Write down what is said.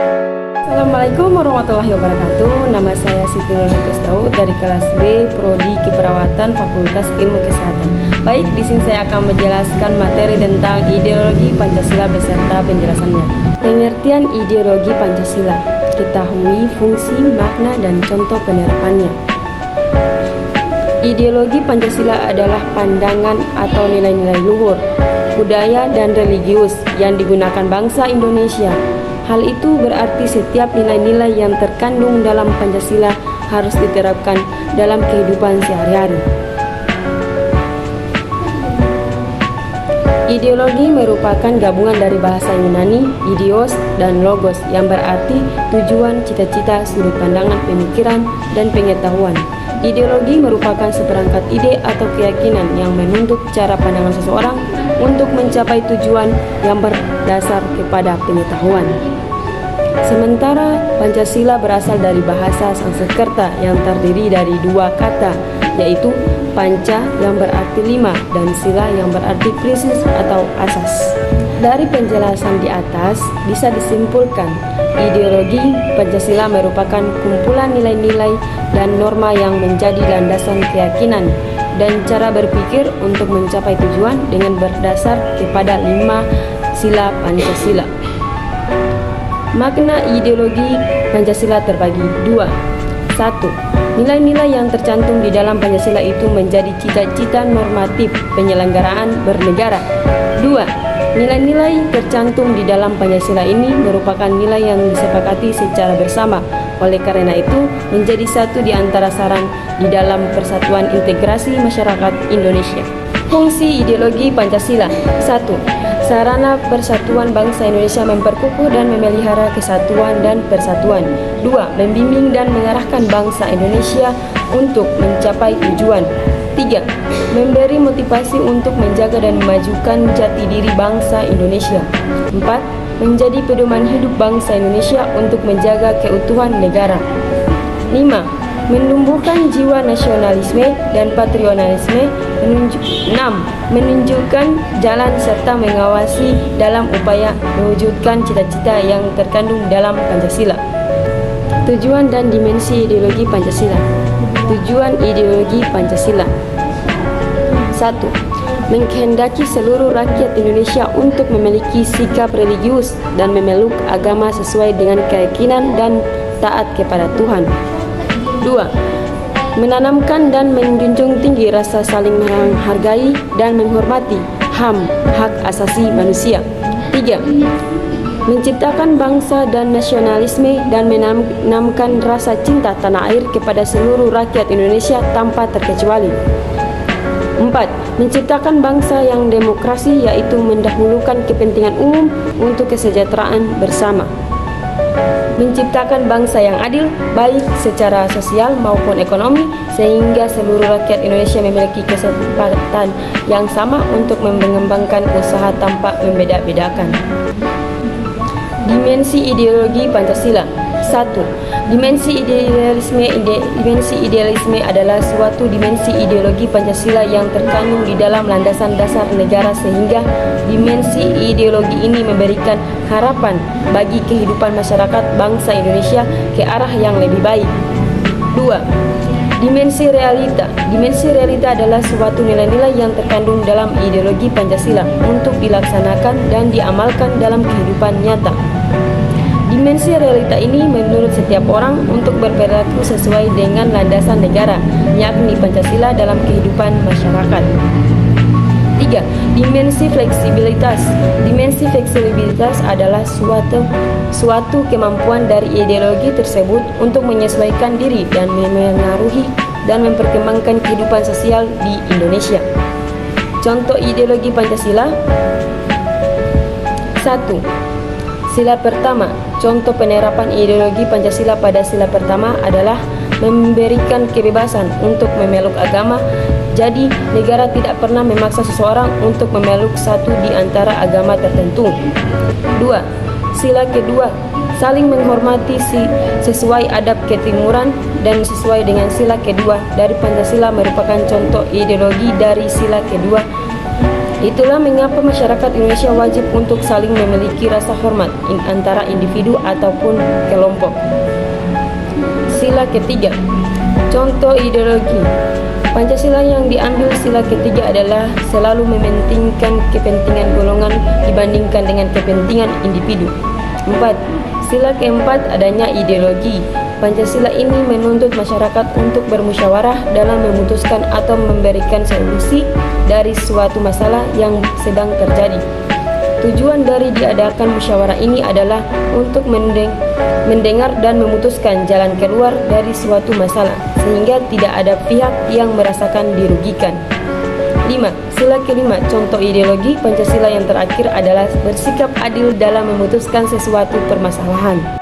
Assalamualaikum warahmatullahi wabarakatuh. Nama saya Siti Nurul Daud dari kelas B Prodi Keperawatan Fakultas Ilmu Kesehatan. Baik, di sini saya akan menjelaskan materi tentang ideologi Pancasila beserta penjelasannya. Pengertian ideologi Pancasila. Ketahui fungsi, makna, dan contoh penerapannya. Ideologi Pancasila adalah pandangan atau nilai-nilai luhur, budaya dan religius yang digunakan bangsa Indonesia. Hal itu berarti setiap nilai-nilai yang terkandung dalam Pancasila harus diterapkan dalam kehidupan sehari-hari. Ideologi merupakan gabungan dari bahasa Yunani, ideos, dan logos yang berarti tujuan, cita-cita, sudut pandangan, pemikiran, dan pengetahuan. Ideologi merupakan seperangkat ide atau keyakinan yang menuntut cara pandangan seseorang untuk mencapai tujuan yang berdasar kepada pengetahuan. Sementara Pancasila berasal dari bahasa Sanskerta yang terdiri dari dua kata, yaitu panca yang berarti lima dan sila yang berarti prinsip atau asas. Dari penjelasan di atas bisa disimpulkan ideologi Pancasila merupakan kumpulan nilai-nilai dan norma yang menjadi landasan keyakinan dan cara berpikir untuk mencapai tujuan dengan berdasar kepada 5 sila Pancasila. Makna ideologi Pancasila terbagi dua. 1. Nilai-nilai yang tercantum di dalam Pancasila itu menjadi cita-cita normatif penyelenggaraan bernegara. 2. Nilai-nilai tercantum di dalam Pancasila ini merupakan nilai yang disepakati secara bersama. Oleh karena itu, menjadi satu di antara saran di dalam persatuan integrasi masyarakat Indonesia. Fungsi ideologi Pancasila. 1. Sarana persatuan bangsa Indonesia memperkukuh dan memelihara kesatuan dan persatuan. 2. Membimbing dan mengarahkan bangsa Indonesia untuk mencapai tujuan. 3. Memberi motivasi untuk menjaga dan memajukan jati diri bangsa Indonesia. 4. Menjadi pedoman hidup bangsa Indonesia untuk menjaga keutuhan negara. 5. Menumbuhkan jiwa nasionalisme dan patriotisme. 6. Menunjukkan jalan serta mengawasi dalam upaya mewujudkan cita-cita yang terkandung dalam Pancasila. Tujuan dan dimensi ideologi Pancasila. Tujuan ideologi Pancasila. 1. Mengkehendaki seluruh rakyat Indonesia untuk memiliki sikap religius dan memeluk agama sesuai dengan keyakinan dan taat kepada Tuhan. 2. Menanamkan dan menjunjung tinggi rasa saling menghargai dan menghormati HAM, hak asasi manusia. 3. Menciptakan bangsa dan nasionalisme dan menanamkan rasa cinta tanah air kepada seluruh rakyat Indonesia tanpa terkecuali. 4. Menciptakan bangsa yang demokrasi, yaitu mendahulukan kepentingan umum untuk kesejahteraan bersama. Menciptakan bangsa yang adil, baik secara sosial maupun ekonomi, sehingga seluruh rakyat Indonesia memiliki kesempatan yang sama untuk mengembangkan usaha tanpa membeda-bedakan. Dimensi ideologi Pancasila. 1. Dimensi idealisme adalah suatu dimensi ideologi Pancasila yang terkandung di dalam landasan dasar negara, sehingga dimensi ideologi ini memberikan harapan bagi kehidupan masyarakat bangsa Indonesia ke arah yang lebih baik. 2. Dimensi realita. Dimensi realita adalah suatu nilai-nilai yang terkandung dalam ideologi Pancasila untuk dilaksanakan dan diamalkan dalam kehidupan nyata. Dimensi realita ini menurut setiap orang untuk berperilaku sesuai dengan landasan negara, yakni Pancasila dalam kehidupan masyarakat. 3. Dimensi fleksibilitas. Dimensi fleksibilitas adalah suatu kemampuan dari ideologi tersebut untuk menyesuaikan diri dan memengaruhi dan memperkembangkan kehidupan sosial di Indonesia. Contoh ideologi Pancasila. 1. Sila pertama. Contoh penerapan ideologi Pancasila pada sila pertama adalah memberikan kebebasan untuk memeluk agama. Jadi, negara tidak pernah memaksa seseorang untuk memeluk satu di antara agama tertentu. 2. Sila kedua, saling menghormati sesuai adab ketimuran dan sesuai dengan sila kedua dari Pancasila merupakan contoh ideologi dari sila kedua. Itulah mengapa masyarakat Indonesia wajib untuk saling memiliki rasa hormat antara individu ataupun kelompok. Sila ketiga, contoh ideologi. Pancasila yang diambil sila ketiga adalah selalu mementingkan kepentingan golongan dibandingkan dengan kepentingan individu. 4. Sila keempat, adanya ideologi. Pancasila ini menuntut masyarakat untuk bermusyawarah dalam memutuskan atau memberikan solusi dari suatu masalah yang sedang terjadi. Tujuan dari diadakan musyawarah ini adalah untuk mendengar dan memutuskan jalan keluar dari suatu masalah, sehingga tidak ada pihak yang merasakan dirugikan. 5. Sila kelima, contoh ideologi Pancasila yang terakhir adalah bersikap adil dalam memutuskan sesuatu permasalahan.